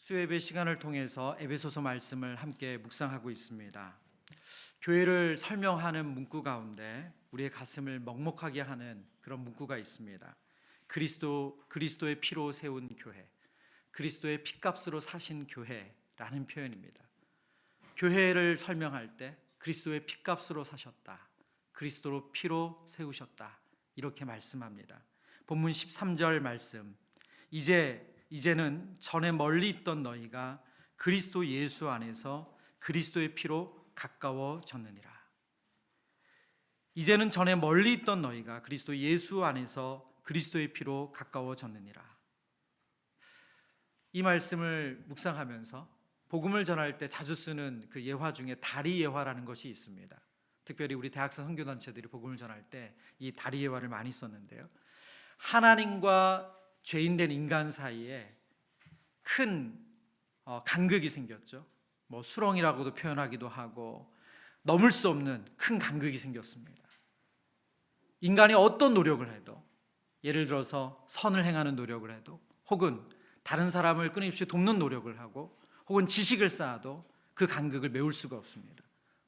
수요예배 시간을 통해서 에베소서 말씀을 함께 묵상하고 있습니다. 교회를 설명하는 문구 가운데 우리의 가슴을 먹먹하게 하는 그런 문구가 있습니다. 그리스도의 피로 세운 교회, 그리스도의 피값으로 사신 교회라는 표현입니다. 교회를 설명할 때 그리스도의 피값으로 사셨다, 그리스도로 피로 세우셨다, 이렇게 말씀합니다. 본문 13절 말씀, 이제는 전에 멀리 있던 너희가 그리스도 예수 안에서 그리스도의 피로 가까워졌느니라. 이제는 전에 멀리 있던 너희가 그리스도 예수 안에서 그리스도의 피로 가까워졌느니라. 이 말씀을 묵상하면서 복음을 전할 때 자주 쓰는 그 예화 중에 다리 예화라는 것이 있습니다. 특별히 우리 대학생 선교단체들이 복음을 전할 때 이 다리 예화를 많이 썼는데요, 하나님과 죄인된 인간 사이에 큰 간극이 생겼죠. 수렁이라고도 표현하기도 하고 넘을 수 없는 큰 간극이 생겼습니다. 인간이 어떤 노력을 해도, 예를 들어서 선을 행하는 노력을 해도, 혹은 다른 사람을 끊임없이 돕는 노력을 하고, 혹은 지식을 쌓아도 그 간극을 메울 수가 없습니다.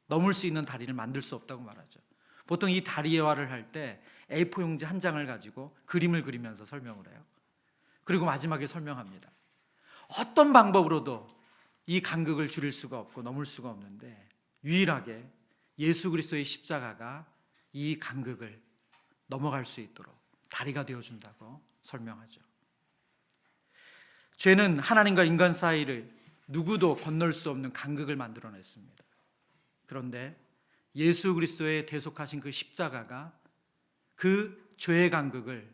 넘을 수 있는 다리를 만들 수 없다고 말하죠. 보통 이 다리 예화를 할 때 A4 용지 한 장을 가지고 그림을 그리면서 설명을 해요. 그리고 마지막에 설명합니다. 어떤 방법으로도 이 간극을 줄일 수가 없고 넘을 수가 없는데 유일하게 예수 그리스도의 십자가가 이 간극을 넘어갈 수 있도록 다리가 되어준다고 설명하죠. 죄는 하나님과 인간 사이를 누구도 건널 수 없는 간극을 만들어냈습니다. 그런데 예수 그리스도의 대속하신 그 십자가가 그 죄의 간극을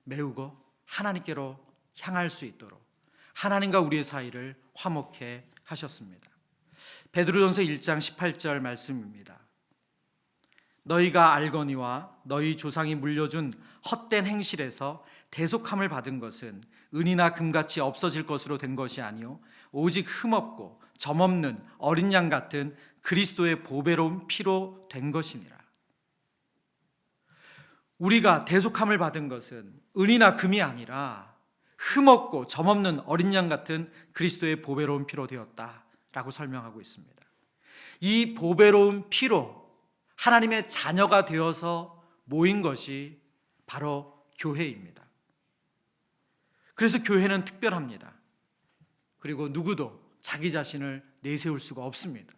메우고 하나님께로 향할 수 있도록 하나님과 우리의 사이를 화목해 하셨습니다. 베드로전서 1장 18절 말씀입니다. 너희가 알거니와 너희 조상이 물려준 헛된 행실에서 대속함을 받은 것은 은이나 금같이 없어질 것으로 된 것이 아니요 오직 흠없고 점없는 어린 양 같은 그리스도의 보배로운 피로 된 것이니라. 우리가 대속함을 받은 것은 은이나 금이 아니라 흠없고 점없는 어린 양 같은 그리스도의 보배로운 피로 되었다라고 설명하고 있습니다. 이 보배로운 피로 하나님의 자녀가 되어서 모인 것이 바로 교회입니다. 그래서 교회는 특별합니다. 그리고 누구도 자기 자신을 내세울 수가 없습니다.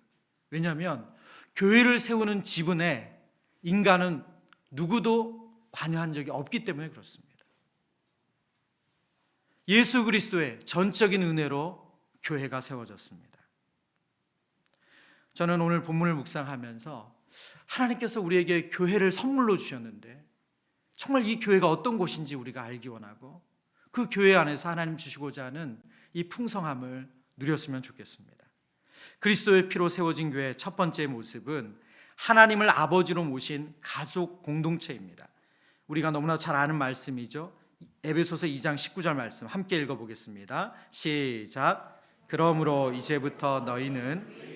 왜냐하면 교회를 세우는 지분에 인간은 누구도 관여한 적이 없기 때문에 그렇습니다. 예수 그리스도의 전적인 은혜로 교회가 세워졌습니다. 저는 오늘 본문을 묵상하면서 하나님께서 우리에게 교회를 선물로 주셨는데 정말 이 교회가 어떤 곳인지 우리가 알기 원하고 그 교회 안에서 하나님 주시고자 하는 이 풍성함을 누렸으면 좋겠습니다. 그리스도의 피로 세워진 교회의 첫 번째 모습은 하나님을 아버지로 모신 가족 공동체입니다. 우리가 너무나 잘 아는 말씀이죠. 에베소서 2장 19절 말씀 함께 읽어보겠습니다. 시작. 그러므로 이제부터 너희는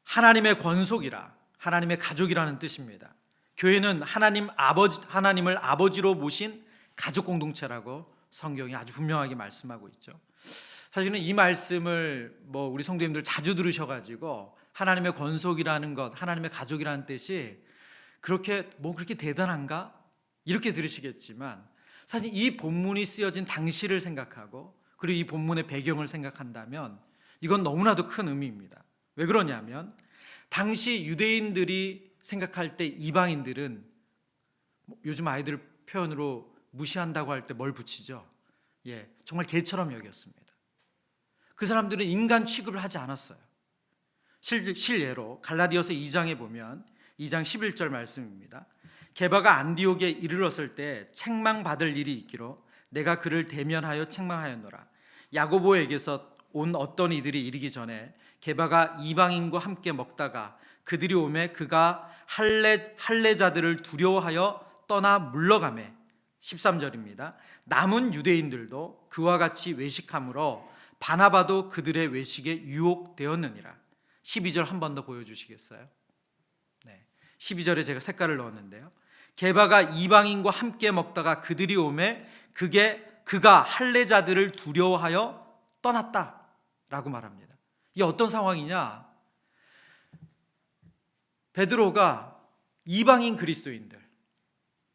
하나님의 권속이라, 하나님의 가족이라는 뜻입니다. 교회는 하나님을 아버지로 모신 가족 공동체라고 성경이 아주 분명하게 말씀하고 있죠. 사실은 이 말씀을 우리 성도님들 자주 들으셔가지고 하나님의 권속이라는 것, 하나님의 가족이라는 뜻이 그렇게 대단한가? 이렇게 들으시겠지만 사실 이 본문이 쓰여진 당시를 생각하고 그리고 이 본문의 배경을 생각한다면 이건 너무나도 큰 의미입니다. 왜 그러냐면 당시 유대인들이 생각할 때 이방인들은 요즘 아이들 표현으로 무시한다고 할 때 뭘 붙이죠? 정말 개처럼 여겼습니다. 그 사람들은 인간 취급을 하지 않았어요. 실예로 갈라디아서 2장에 보면 2장 11절 말씀입니다. 게바가 안디옥에 이르렀을 때 책망받을 일이 있기로 내가 그를 대면하여 책망하였노라. 야고보에게서 온 어떤 이들이 이르기 전에 게바가 이방인과 함께 먹다가 그들이 오매 그가 할례자들을 두려워하여 떠나 물러가매. 13절입니다. 남은 유대인들도 그와 같이 외식함으로 바나바도 그들의 외식에 유혹되었느니라. 12절 한 번 더 보여주시겠어요? 12절에 제가 색깔을 넣었는데요. 게바가 이방인과 함께 먹다가 그들이 오매 그가 할례자들을 두려워하여 떠났다라고 말합니다. 이게 어떤 상황이냐? 베드로가 이방인 그리스도인들,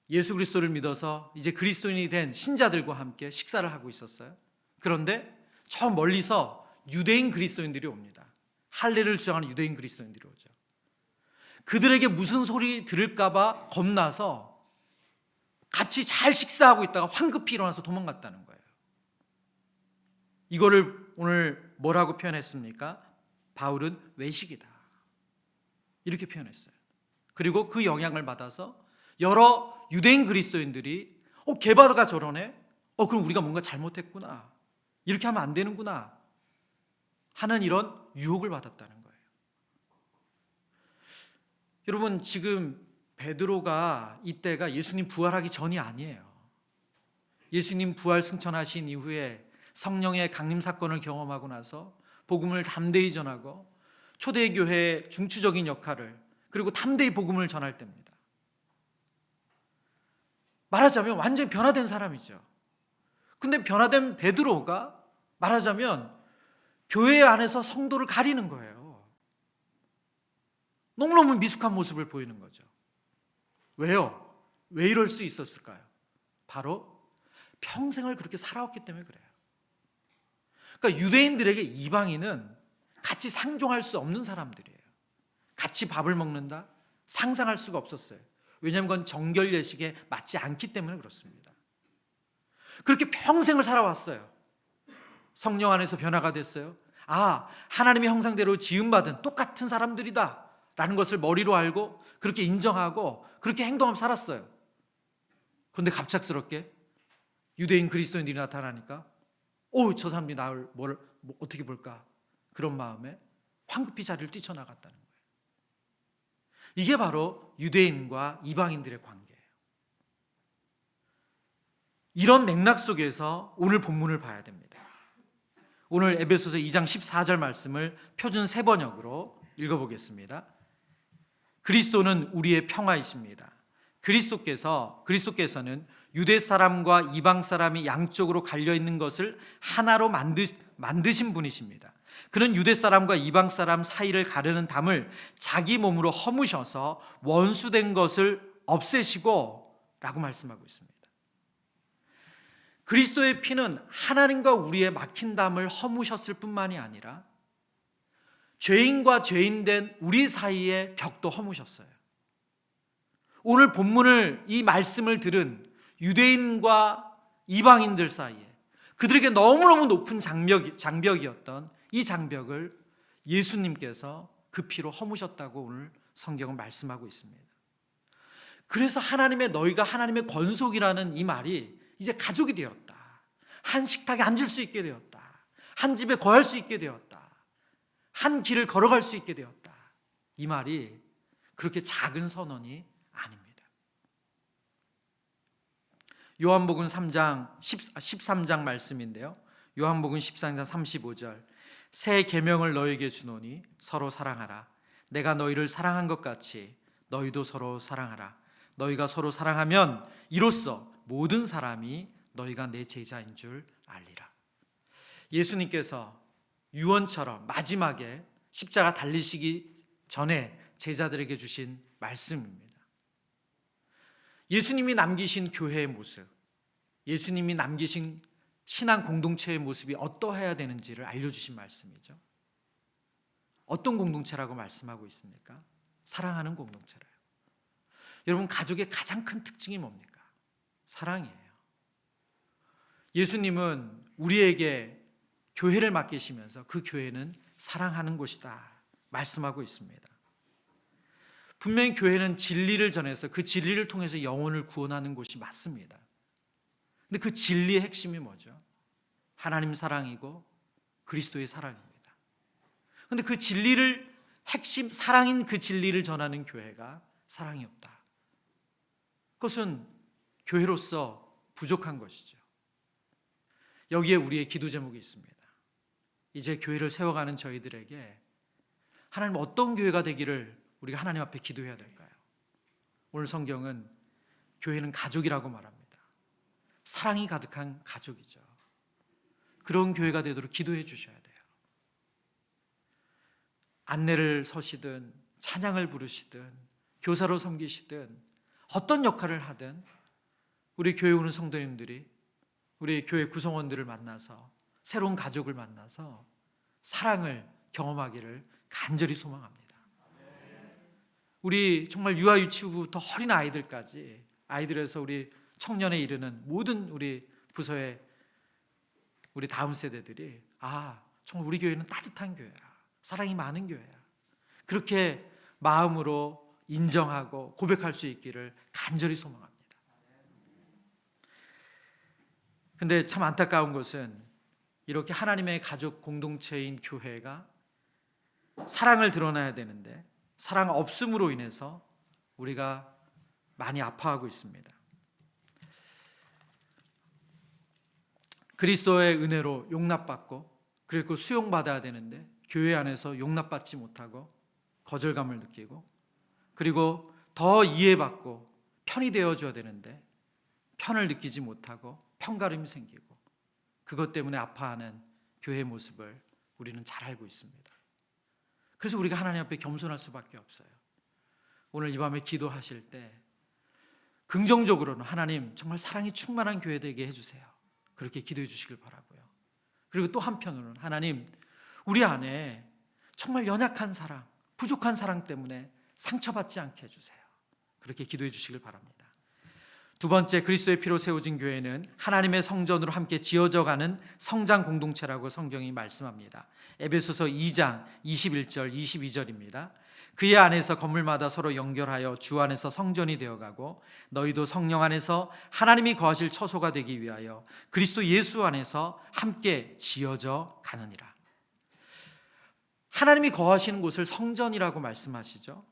예수 그리스도를 믿어서 이제 그리스도인이 된 신자들과 함께 식사를 하고 있었어요. 그런데 저 멀리서 유대인 그리스도인들이 옵니다. 할례를 주장하는 유대인 그리스도인들이 오죠. 그들에게 무슨 소리 들을까봐 겁나서 같이 잘 식사하고 있다가 황급히 일어나서 도망갔다는 거예요. 이거를 오늘 뭐라고 표현했습니까? 바울은 외식이다, 이렇게 표현했어요. 그리고 그 영향을 받아서 여러 유대인 그리스도인들이 게바가 저러네? 그럼 우리가 뭔가 잘못했구나, 이렇게 하면 안 되는구나 하는 이런 유혹을 받았다는 거예요. 여러분, 지금 베드로가 이때가 예수님 부활하기 전이 아니에요. 예수님 부활 승천하신 이후에 성령의 강림 사건을 경험하고 나서 복음을 담대히 전하고 초대교회의 중추적인 역할을, 그리고 담대히 복음을 전할 때입니다. 말하자면 완전히 변화된 사람이죠. 근데 변화된 베드로가 말하자면 교회 안에서 성도를 가리는 거예요. 너무너무 미숙한 모습을 보이는 거죠. 왜요? 왜 이럴 수 있었을까요? 바로 평생을 그렇게 살아왔기 때문에 그래요. 그러니까 유대인들에게 이방인은 같이 상종할 수 없는 사람들이에요. 같이 밥을 먹는다? 상상할 수가 없었어요. 왜냐하면 그건 정결 예식에 맞지 않기 때문에 그렇습니다. 그렇게 평생을 살아왔어요. 성령 안에서 변화가 됐어요. 하나님의 형상대로 지음받은 똑같은 사람들이다 라는 것을 머리로 알고 그렇게 인정하고 그렇게 행동하며 살았어요. 그런데 갑작스럽게 유대인 그리스도인들이 나타나니까 저 사람들이 나를 어떻게 볼까, 그런 마음에 황급히 자리를 뛰쳐나갔다는 거예요. 이게 바로 유대인과 이방인들의 관계예요. 이런 맥락 속에서 오늘 본문을 봐야 됩니다. 오늘 에베소서 2장 14절 말씀을 표준 세번역으로 읽어보겠습니다. 그리스도는 우리의 평화이십니다. 그리스도께서는 유대 사람과 이방 사람이 양쪽으로 갈려 있는 것을 하나로 만드신 분이십니다. 그는 유대 사람과 이방 사람 사이를 가르는 담을 자기 몸으로 허무셔서 원수된 것을 없애시고 라고 말씀하고 있습니다. 그리스도의 피는 하나님과 우리의 막힌 담을 허무셨을 뿐만이 아니라 죄인과 죄인된 우리 사이의 벽도 허무셨어요. 오늘 본문을, 이 말씀을 들은 유대인과 이방인들 사이에 그들에게 너무너무 높은 장벽이었던 이 장벽을 예수님께서 그 피로 허무셨다고 오늘 성경은 말씀하고 있습니다. 그래서 너희가 하나님의 권속이라는 이 말이 이제 가족이 되었다, 한 식탁에 앉을 수 있게 되었다, 한 집에 거할 수 있게 되었다, 한 길을 걸어갈 수 있게 되었다, 이 말이 그렇게 작은 선언이 아닙니다. 요한복음 13장 말씀인데요, 요한복음 13장 35절, 새 계명을 너희에게 주노니 서로 사랑하라. 내가 너희를 사랑한 것 같이 너희도 서로 사랑하라. 너희가 서로 사랑하면 이로써 모든 사람이 너희가 내 제자인 줄 알리라. 예수님께서 유언처럼 마지막에 십자가 달리시기 전에 제자들에게 주신 말씀입니다. 예수님이 남기신 교회의 모습, 예수님이 남기신 신앙 공동체의 모습이 어떠해야 되는지를 알려주신 말씀이죠. 어떤 공동체라고 말씀하고 있습니까? 사랑하는 공동체래요. 여러분, 가족의 가장 큰 특징이 뭡니까? 사랑이에요. 예수님은 우리에게 교회를 맡기시면서 그 교회는 사랑하는 곳이다 말씀하고 있습니다. 분명히 교회는 진리를 전해서 그 진리를 통해서 영혼을 구원하는 곳이 맞습니다. 근데 그 진리의 핵심이 뭐죠? 하나님 사랑이고 그리스도의 사랑입니다. 근데 그 진리를, 핵심 사랑인 그 진리를 전하는 교회가 사랑이 없다, 그것은 교회로서 부족한 것이죠. 여기에 우리의 기도 제목이 있습니다. 이제 교회를 세워가는 저희들에게 하나님 어떤 교회가 되기를 우리가 하나님 앞에 기도해야 될까요? 오늘 성경은 교회는 가족이라고 말합니다. 사랑이 가득한 가족이죠. 그런 교회가 되도록 기도해 주셔야 돼요. 안내를 서시든 찬양을 부르시든 교사로 섬기시든 어떤 역할을 하든 우리 교회 오는 성도님들이 우리 교회 구성원들을 만나서 새로운 가족을 만나서 사랑을 경험하기를 간절히 소망합니다. 우리 정말 유아 유치부부터 어린 아이들까지, 아이들에서 우리 청년에 이르는 모든 우리 부서의 우리 다음 세대들이 정말 우리 교회는 따뜻한 교회야, 사랑이 많은 교회야, 그렇게 마음으로 인정하고 고백할 수 있기를 간절히 소망합니다. 근데 참 안타까운 것은 이렇게 하나님의 가족 공동체인 교회가 사랑을 드러나야 되는데 사랑 없음으로 인해서 우리가 많이 아파하고 있습니다. 그리스도의 은혜로 용납받고 그리고 수용받아야 되는데 교회 안에서 용납받지 못하고 거절감을 느끼고 그리고 더 이해받고 편이 되어줘야 되는데 편을 느끼지 못하고 편가름이 생기고 그것 때문에 아파하는 교회의 모습을 우리는 잘 알고 있습니다. 그래서 우리가 하나님 앞에 겸손할 수밖에 없어요. 오늘 이 밤에 기도하실 때 긍정적으로는 하나님 정말 사랑이 충만한 교회 되게 해주세요, 그렇게 기도해 주시길 바라고요. 그리고 또 한편으로는 하나님 우리 안에 정말 연약한 사랑, 부족한 사랑 때문에 상처받지 않게 해주세요, 그렇게 기도해 주시길 바랍니다. 두 번째, 그리스도의 피로 세워진 교회는 하나님의 성전으로 함께 지어져가는 성장 공동체라고 성경이 말씀합니다. 에베소서 2장 21절 22절입니다. 그의 안에서 건물마다 서로 연결하여 주 안에서 성전이 되어가고 너희도 성령 안에서 하나님이 거하실 처소가 되기 위하여 그리스도 예수 안에서 함께 지어져 가느니라. 하나님이 거하시는 곳을 성전이라고 말씀하시죠.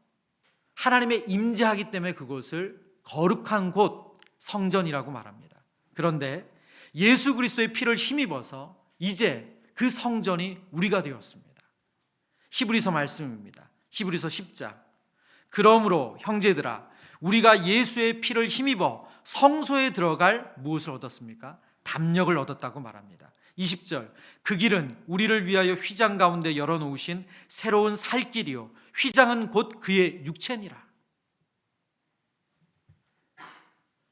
하나님의 임재하기 때문에 그곳을 거룩한 곳, 성전이라고 말합니다. 그런데 예수 그리스도의 피를 힘입어서 이제 그 성전이 우리가 되었습니다. 히브리서 말씀입니다. 히브리서 10장. 그러므로 형제들아, 우리가 예수의 피를 힘입어 성소에 들어갈 무엇을 얻었습니까? 담력을 얻었다고 말합니다. 20절. 그 길은 우리를 위하여 휘장 가운데 열어놓으신 새로운 살 길이요 휘장은 곧 그의 육체니라.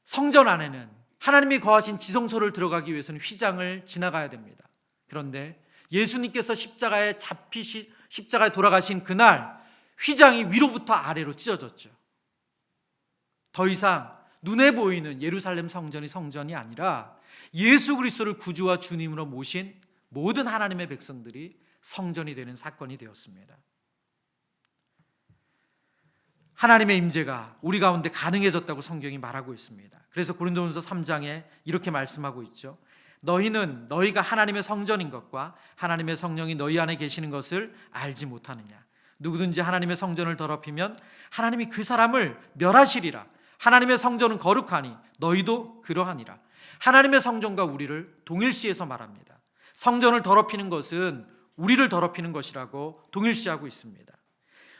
성전 안에는 하나님이 거하신 지성소를 들어가기 위해서는 휘장을 지나가야 됩니다. 그런데 예수님께서 십자가에 돌아가신 그날 휘장이 위로부터 아래로 찢어졌죠. 더 이상 눈에 보이는 예루살렘 성전이 성전이 아니라 예수 그리스도를 구주와 주님으로 모신 모든 하나님의 백성들이 성전이 되는 사건이 되었습니다. 하나님의 임재가 우리 가운데 가능해졌다고 성경이 말하고 있습니다. 그래서 고린도전서 3장에 이렇게 말씀하고 있죠. 너희는 너희가 하나님의 성전인 것과 하나님의 성령이 너희 안에 계시는 것을 알지 못하느냐. 누구든지 하나님의 성전을 더럽히면 하나님이 그 사람을 멸하시리라. 하나님의 성전은 거룩하니 너희도 그러하니라. 하나님의 성전과 우리를 동일시해서 말합니다. 성전을 더럽히는 것은 우리를 더럽히는 것이라고 동일시하고 있습니다.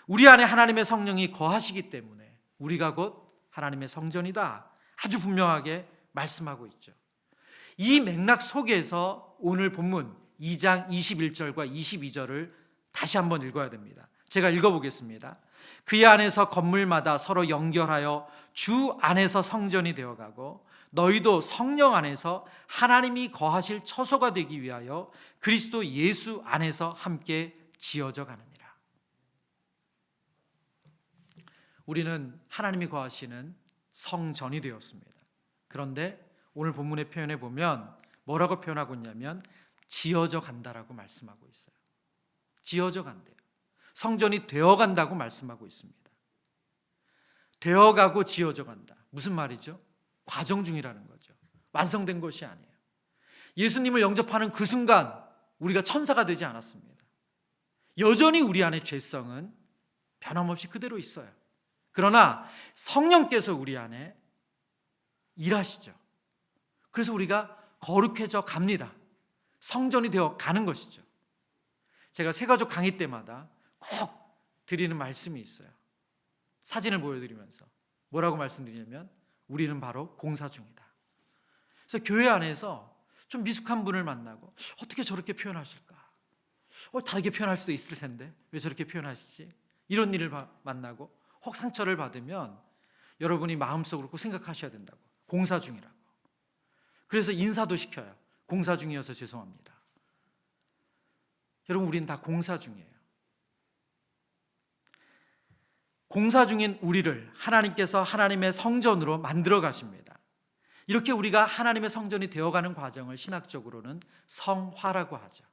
우리 안에 하나님의 성령이 거하시기 때문에 우리가 곧 하나님의 성전이다, 아주 분명하게 말씀하고 있죠. 이 맥락 속에서 오늘 본문 2장 21절과 22절을 다시 한번 읽어야 됩니다. 제가 읽어보겠습니다. 그의 안에서 건물마다 서로 연결하여 주 안에서 성전이 되어가고 너희도 성령 안에서 하나님이 거하실 처소가 되기 위하여 그리스도 예수 안에서 함께 지어져 가느니라. 우리는 하나님이 거하시는 성전이 되었습니다. 그런데 오늘 본문의 표현에 보면 뭐라고 표현하고 있냐면 지어져 간다라고 말씀하고 있어요. 지어져 간대요. 성전이 되어간다고 말씀하고 있습니다. 되어가고 지어져 간다. 무슨 말이죠? 과정 중이라는 거죠. 완성된 것이 아니에요. 예수님을 영접하는 그 순간 우리가 천사가 되지 않았습니다. 여전히 우리 안에 죄성은 변함없이 그대로 있어요. 그러나 성령께서 우리 안에 일하시죠. 그래서 우리가 거룩해져 갑니다. 성전이 되어 가는 것이죠. 제가 새가족 강의 때마다 꼭 드리는 말씀이 있어요. 사진을 보여드리면서 뭐라고 말씀드리냐면 우리는 바로 공사 중이다. 그래서 교회 안에서 좀 미숙한 분을 만나고 어떻게 저렇게 표현하실까? 다르게 표현할 수도 있을 텐데 왜 저렇게 표현하시지? 이런 일을 만나고 혹 상처를 받으면 여러분이 마음속으로 꼭 생각하셔야 된다고. 공사 중이라고. 그래서 인사도 시켜요. 공사 중이어서 죄송합니다. 여러분, 우리는 다 공사 중이에요. 공사 중인 우리를 하나님께서 하나님의 성전으로 만들어 가십니다. 이렇게 우리가 하나님의 성전이 되어가는 과정을 신학적으로는 성화라고 하죠.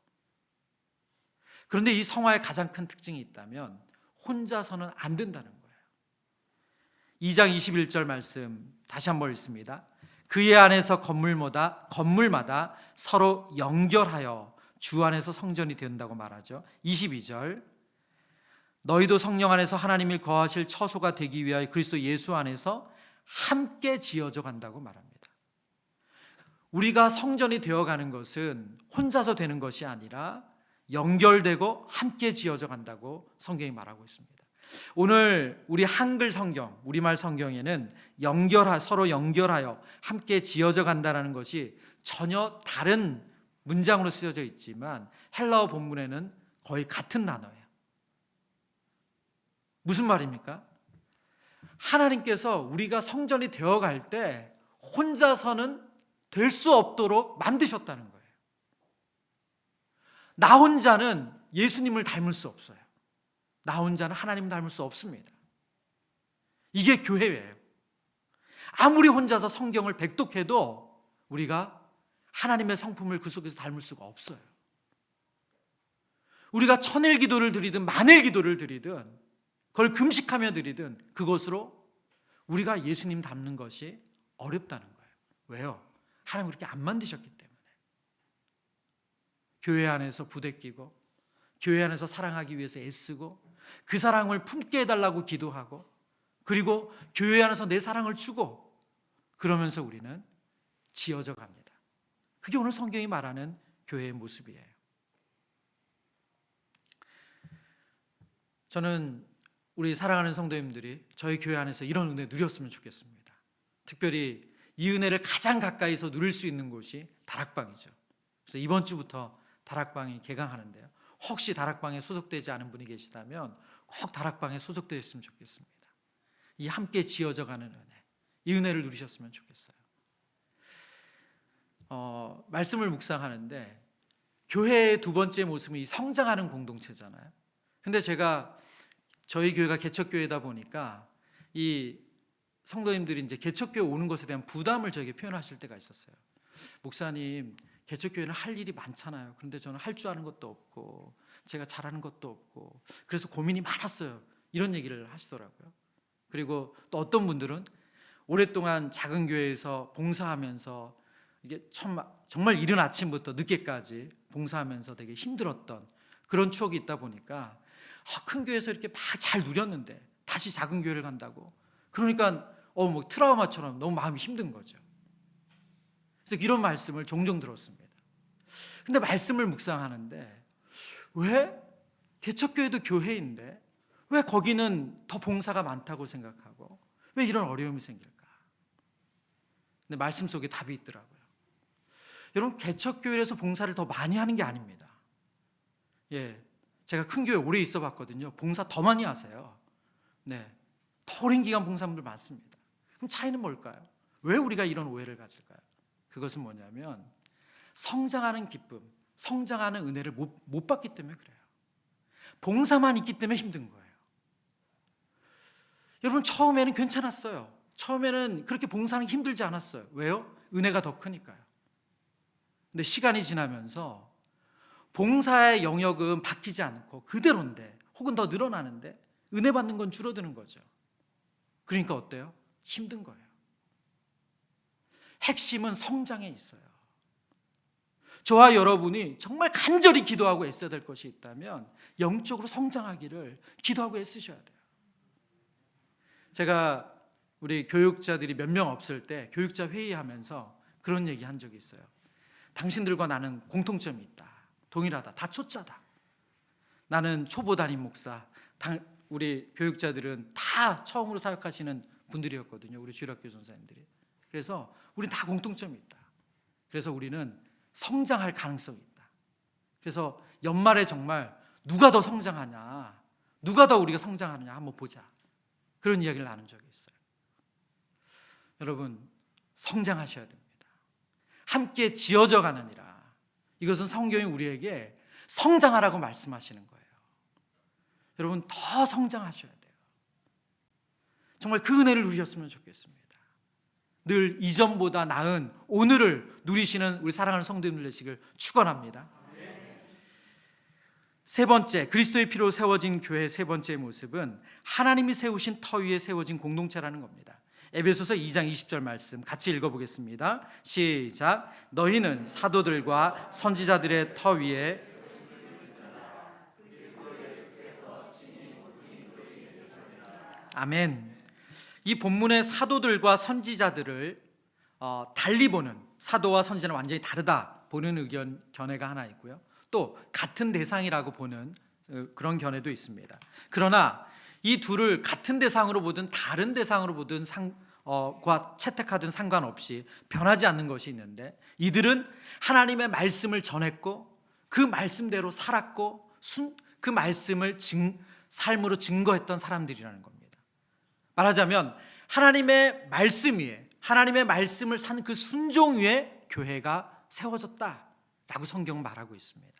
그런데 이 성화의 가장 큰 특징이 있다면 혼자서는 안 된다는 거예요. 2장 21절 말씀 다시 한번 읽습니다. 그의 안에서 건물마다 서로 연결하여 주 안에서 성전이 된다고 말하죠. 22절 너희도 성령 안에서 하나님이 거하실 처소가 되기 위하여 그리스도 예수 안에서 함께 지어져 간다고 말합니다. 우리가 성전이 되어가는 것은 혼자서 되는 것이 아니라 연결되고 함께 지어져 간다고 성경이 말하고 있습니다. 오늘 우리 한글 성경, 우리말 성경에는 서로 연결하여 함께 지어져 간다는 것이 전혀 다른 문장으로 쓰여져 있지만 헬라어 본문에는 거의 같은 단어예요. 무슨 말입니까? 하나님께서 우리가 성전이 되어갈 때 혼자서는 될 수 없도록 만드셨다는 거예요. 나 혼자는 예수님을 닮을 수 없어요. 나 혼자는 하나님 닮을 수 없습니다. 이게 교회예요. 아무리 혼자서 성경을 백독해도 우리가 하나님의 성품을 그 속에서 닮을 수가 없어요. 우리가 천일 기도를 드리든 만일 기도를 드리든 그걸 금식하며 드리든 그것으로 우리가 예수님 닮는 것이 어렵다는 거예요. 왜요? 하나님 그렇게 안 만드셨기 때문에. 교회 안에서 부대끼고 교회 안에서 사랑하기 위해서 애쓰고 그 사랑을 품게 해달라고 기도하고 그리고 교회 안에서 내 사랑을 주고 그러면서 우리는 지어져 갑니다. 그게 오늘 성경이 말하는 교회의 모습이에요. 저는 우리 사랑하는 성도님들이 저희 교회 안에서 이런 은혜 누렸으면 좋겠습니다. 특별히 이 은혜를 가장 가까이서 누릴 수 있는 곳이 다락방이죠. 그래서 이번 주부터 다락방이 개강하는데요. 혹시 다락방에 소속되지 않은 분이 계시다면 꼭 다락방에 소속되었으면 좋겠습니다. 이 함께 지어져가는 은혜, 이 은혜를 누리셨으면 좋겠어요. 말씀을 묵상하는데 교회의 두 번째 모습은 이 성장하는 공동체잖아요. 근데 제가 저희 교회가 개척교회다 보니까 이 성도님들이 이제 개척교회 오는 것에 대한 부담을 저에게 표현하실 때가 있었어요. 목사님, 개척교회는 할 일이 많잖아요. 그런데 저는 할 줄 아는 것도 없고 제가 잘하는 것도 없고 그래서 고민이 많았어요. 이런 얘기를 하시더라고요. 그리고 또 어떤 분들은 오랫동안 작은 교회에서 봉사하면서 이게 정말 이른 아침부터 늦게까지 봉사하면서 되게 힘들었던 그런 추억이 있다 보니까 큰 교회에서 이렇게 막 잘 누렸는데 다시 작은 교회를 간다고 그러니까 뭐 트라우마처럼 너무 마음이 힘든 거죠. 그래서 이런 말씀을 종종 들었습니다. 근데 말씀을 묵상하는데 왜 개척교회도 교회인데 왜 거기는 더 봉사가 많다고 생각하고 왜 이런 어려움이 생길까? 근데 말씀 속에 답이 있더라고요. 여러분, 개척교회에서 봉사를 더 많이 하는 게 아닙니다. 제가 큰 교회 오래 있어 봤거든요. 봉사 더 많이 하세요. 더 오랜 기간 봉사분들 많습니다. 그럼 차이는 뭘까요? 왜 우리가 이런 오해를 가질까요? 그것은 뭐냐면 성장하는 기쁨, 성장하는 은혜를 못 받기 때문에 그래요. 봉사만 있기 때문에 힘든 거예요. 여러분, 처음에는 괜찮았어요. 처음에는 그렇게 봉사는 힘들지 않았어요. 왜요? 은혜가 더 크니까요. 근데 시간이 지나면서 봉사의 영역은 바뀌지 않고 그대로인데 혹은 더 늘어나는데 은혜 받는 건 줄어드는 거죠. 그러니까 어때요? 힘든 거예요. 핵심은 성장에 있어요. 저와 여러분이 정말 간절히 기도하고 애써야 될 것이 있다면 영적으로 성장하기를 기도하고 애쓰셔야 돼요. 제가 우리 교육자들이 몇 명 없을 때 교육자 회의하면서 그런 얘기 한 적이 있어요. 당신들과 나는 공통점이 있다. 동일하다. 다 초짜다. 나는 초보 담임 목사, 우리 교육자들은 다 처음으로 사역하시는 분들이었거든요. 우리 주일학교 전사님들이. 그래서 우린 다 공통점이 있다. 그래서 우리는 성장할 가능성이 있다. 그래서 연말에 정말 누가 더 성장하냐, 누가 더 우리가 성장하느냐 한번 보자. 그런 이야기를 나눈 적이 있어요. 여러분, 성장하셔야 됩니다. 함께 지어져 가느니라. 이것은 성경이 우리에게 성장하라고 말씀하시는 거예요. 여러분, 더 성장하셔야 돼요. 정말 그 은혜를 누리셨으면 좋겠습니다. 늘 이전보다 나은 오늘을 누리시는 우리 사랑하는 성도님들 되시길 축원합니다. 세 번째, 그리스도의 피로 세워진 교회의 세 번째 모습은 하나님이 세우신 터 위에 세워진 공동체라는 겁니다. 에베소서 2장 20절 말씀 같이 읽어보겠습니다. 시작. 너희는 사도들과 선지자들의 터 위에 아멘. 이 본문의 사도들과 선지자들을 달리 보는, 사도와 선지자는 완전히 다르다 보는 의견, 견해가 하나 있고요. 또 같은 대상이라고 보는 그런 견해도 있습니다. 그러나 이 둘을 같은 대상으로 보든 다른 대상으로 보든 과 채택하든 상관없이 변하지 않는 것이 있는데, 이들은 하나님의 말씀을 전했고 그 말씀대로 살았고 그 말씀을 삶으로 증거했던 사람들이라는 겁니다. 말하자면 하나님의 말씀 위에, 하나님의 말씀을 산 그 순종 위에 교회가 세워졌다라고 성경은 말하고 있습니다.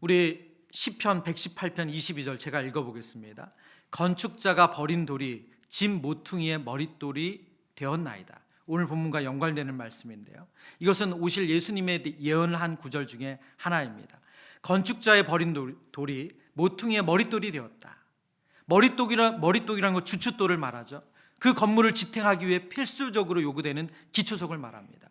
우리 시편 118편 22절 제가 읽어보겠습니다. 건축자가 버린 돌이 집 모퉁이의 머릿돌이 되었나이다. 오늘 본문과 연관되는 말씀인데요, 이것은 오실 예수님의 예언을 한 구절 중에 하나입니다. 건축자의 버린 돌이 모퉁이의 머릿돌이 되었다. 머릿돌이란 건 주춧돌을 말하죠. 그 건물을 지탱하기 위해 필수적으로 요구되는 기초석을 말합니다.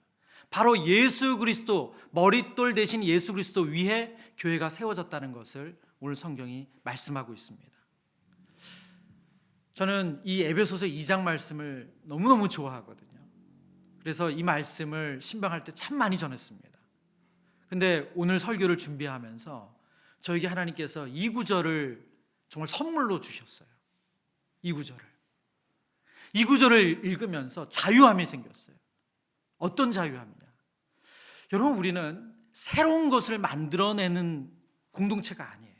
바로 예수 그리스도, 머릿돌 대신 예수 그리스도 위에 교회가 세워졌다는 것을 오늘 성경이 말씀하고 있습니다. 저는 이 에베소서 2장 말씀을 너무너무 좋아하거든요. 그래서 이 말씀을 신방할 때 참 많이 전했습니다. 근데 오늘 설교를 준비하면서 저에게 하나님께서 이 구절을 정말 선물로 주셨어요. 이 구절을 읽으면서 자유함이 생겼어요. 어떤 자유함이냐? 여러분, 우리는 새로운 것을 만들어내는 공동체가 아니에요.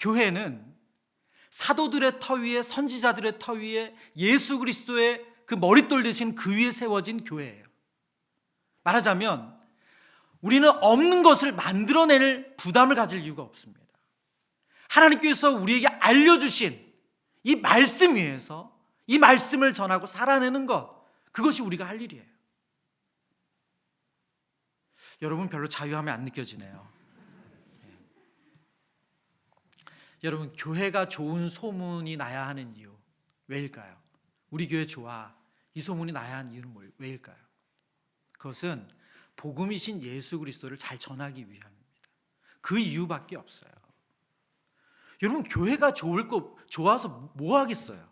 교회는 사도들의 터 위에, 선지자들의 터 위에 예수 그리스도의 그 머릿돌 대신 그 위에 세워진 교회예요. 말하자면 우리는 없는 것을 만들어낼 부담을 가질 이유가 없습니다. 하나님께서 우리에게 알려주신 이 말씀 위에서 이 말씀을 전하고 살아내는 것, 그것이 우리가 할 일이에요. 여러분, 별로 자유함이 안 느껴지네요. 여러분, 교회가 좋은 소문이 나야 하는 이유 왜일까요? 우리 교회 좋아, 이 소문이 나야 하는 이유는 왜일까요? 그것은 복음이신 예수 그리스도를 잘 전하기 위함입니다. 그 이유밖에 없어요. 여러분, 교회가 좋아서 뭐 하겠어요?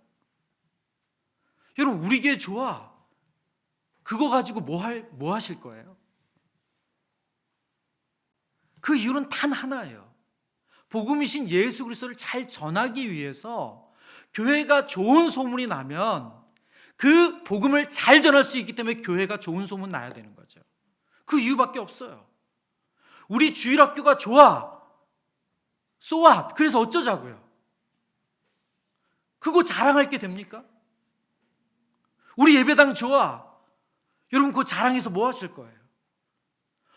여러분, 우리 교회 좋아, 그거 가지고 뭐 하실 거예요? 그 이유는 단 하나예요. 복음이신 예수 그리스도를 잘 전하기 위해서 교회가 좋은 소문이 나면 그 복음을 잘 전할 수 있기 때문에 교회가 좋은 소문 나야 되는 거죠. 그 이유밖에 없어요. 우리 주일학교가 좋아, so what? 그래서 어쩌자고요? 그거 자랑할 게 됩니까? 우리 예배당 좋아, 여러분 그거 자랑해서 뭐 하실 거예요?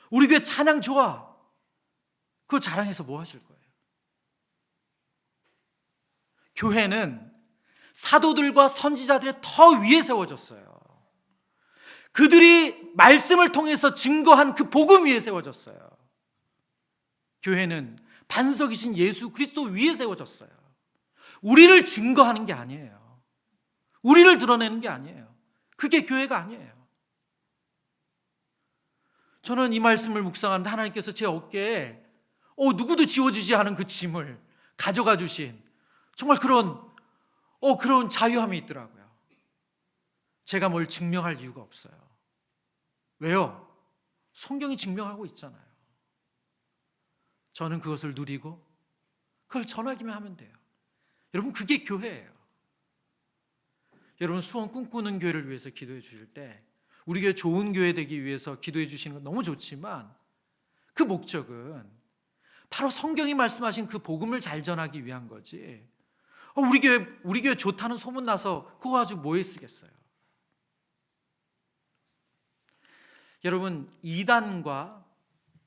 우리 교회 찬양 좋아, 그거 자랑해서 뭐 하실 거예요? 교회는 사도들과 선지자들의 터 위에 세워졌어요. 그들이 말씀을 통해서 증거한 그 복음 위에 세워졌어요. 교회는 반석이신 예수 그리스도 위에 세워졌어요. 우리를 증거하는 게 아니에요. 우리를 드러내는 게 아니에요. 그게 교회가 아니에요. 저는 이 말씀을 묵상하는데 하나님께서 제 어깨에 누구도 지워주지 않은 그 짐을 가져가 주신 정말 그런 자유함이 있더라고요. 제가 뭘 증명할 이유가 없어요. 왜요? 성경이 증명하고 있잖아요. 저는 그것을 누리고 그걸 전하기만 하면 돼요. 여러분, 그게 교회예요. 여러분 수원 꿈꾸는 교회를 위해서 기도해 주실 때 우리 교회 좋은 교회 되기 위해서 기도해 주시는 건 너무 좋지만 그 목적은 바로 성경이 말씀하신 그 복음을 잘 전하기 위한 거지. 우리 교회 좋다는 소문 나서 그거 가지고 뭐에 쓰겠어요? 여러분, 이단과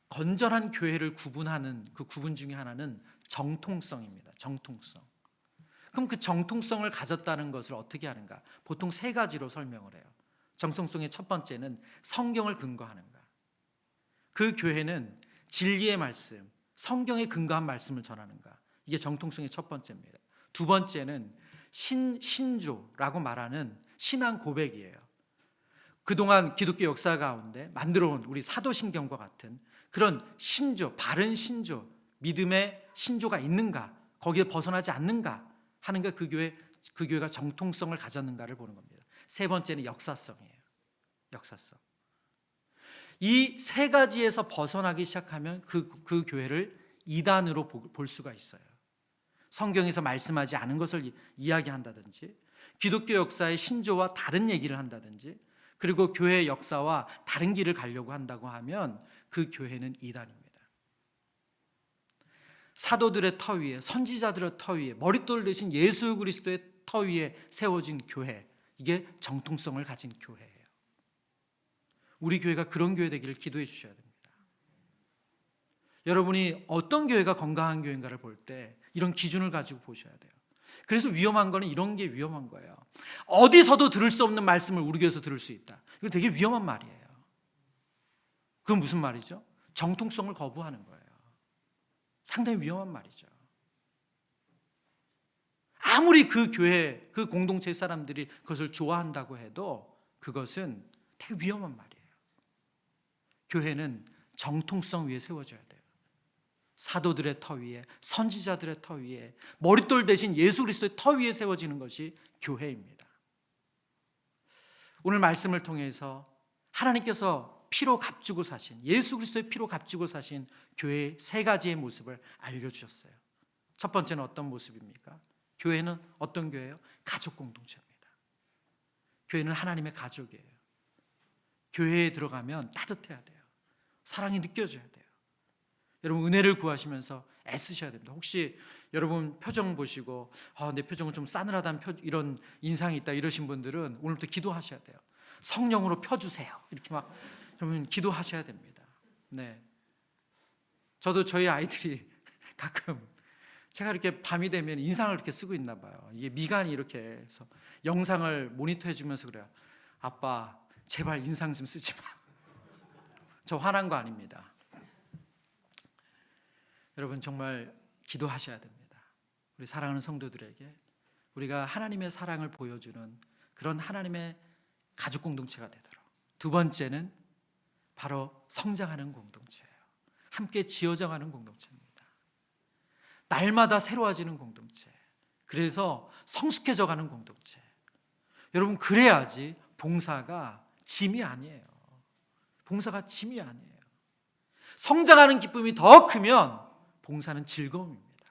건전한 교회를 구분하는 그 구분 중에 하나는 정통성입니다. 정통성. 그럼 그 정통성을 가졌다는 것을 어떻게 하는가? 보통 세 가지로 설명을 해요. 정통성의 첫 번째는 성경을 근거하는가. 그 교회는 진리의 말씀, 성경에 근거한 말씀을 전하는가. 이게 정통성의 첫 번째입니다. 두 번째는 신조라고 말하는 신앙 고백이에요. 그동안 기독교 역사 가운데 만들어온 우리 사도신경과 같은 그런 신조, 바른 신조, 믿음의 신조가 있는가, 거기에 벗어나지 않는가 하는 게 그 교회가 정통성을 가졌는가를 보는 겁니다. 세 번째는 역사성이에요. 역사성. 이 세 가지에서 벗어나기 시작하면 그 교회를 이단으로 볼 수가 있어요. 성경에서 말씀하지 않은 것을 이야기한다든지, 기독교 역사의 신조와 다른 얘기를 한다든지, 그리고 교회의 역사와 다른 길을 가려고 한다고 하면 그 교회는 이단입니다. 사도들의 터 위에, 선지자들의 터 위에, 머릿돌 대신 예수 그리스도의 터 위에 세워진 교회, 이게 정통성을 가진 교회예요. 우리 교회가 그런 교회 되기를 기도해 주셔야 됩니다. 여러분이 어떤 교회가 건강한 교회인가를 볼 때 이런 기준을 가지고 보셔야 돼요. 그래서 위험한 거는 이런 게 위험한 거예요. 어디서도 들을 수 없는 말씀을 우리 교회에서 들을 수 있다. 이거 되게 위험한 말이에요. 그건 무슨 말이죠? 정통성을 거부하는 거예요. 상당히 위험한 말이죠. 아무리 그 교회, 그 공동체 사람들이 그것을 좋아한다고 해도 그것은 되게 위험한 말이에요. 교회는 정통성 위에 세워져야 돼요. 사도들의 터 위에, 선지자들의 터 위에, 머릿돌 대신 예수 그리스도의 터 위에 세워지는 것이 교회입니다. 오늘 말씀을 통해서 하나님께서 피로 값주고 사신, 예수 그리스도의 피로 값주고 사신 교회의 세 가지의 모습을 알려주셨어요. 첫 번째는 어떤 모습입니까? 교회는 어떤 교회예요? 가족 공동체입니다. 교회는 하나님의 가족이에요. 교회에 들어가면 따뜻해야 돼요. 사랑이 느껴져야 돼요. 여러분 은혜를 구하시면서 애쓰셔야 됩니다. 혹시 여러분 표정 보시고 내 표정은 좀 싸늘하다는 이런 인상이 있다 이러신 분들은 오늘부터 기도하셔야 돼요. 성령으로 펴주세요. 이렇게 막 여러분 기도하셔야 됩니다. 네, 저도 저희 아이들이 가끔 제가 이렇게 밤이 되면 인상을 이렇게 쓰고 있나 봐요. 이게 미간이 이렇게 해서 영상을 모니터해 주면서 그래요. 아빠 제발 인상 좀 쓰지 마. 저 화난 거 아닙니다. 여러분 정말 기도하셔야 됩니다. 우리 사랑하는 성도들에게 우리가 하나님의 사랑을 보여주는 그런 하나님의 가족 공동체가 되도록. 두 번째는 바로 성장하는 공동체예요. 함께 지어져가는 공동체입니다. 날마다 새로워지는 공동체. 그래서 성숙해져가는 공동체. 여러분 그래야지 봉사가 짐이 아니에요. 봉사가 짐이 아니에요. 성장하는 기쁨이 더 크면 봉사는 즐거움입니다.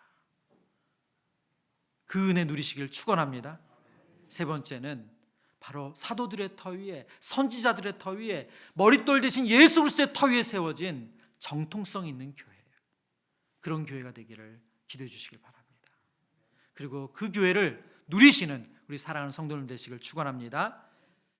그 은혜 누리시길 축원합니다. 세 번째는 바로 사도들의 터 위에, 선지자들의 터 위에, 머릿돌 대신 예수 그리스도의 터 위에 세워진 정통성 있는 교회예요. 그런 교회가 되기를 기도해 주시길 바랍니다. 그리고 그 교회를 누리시는 우리 사랑하는 성도님 되시길 축원합니다.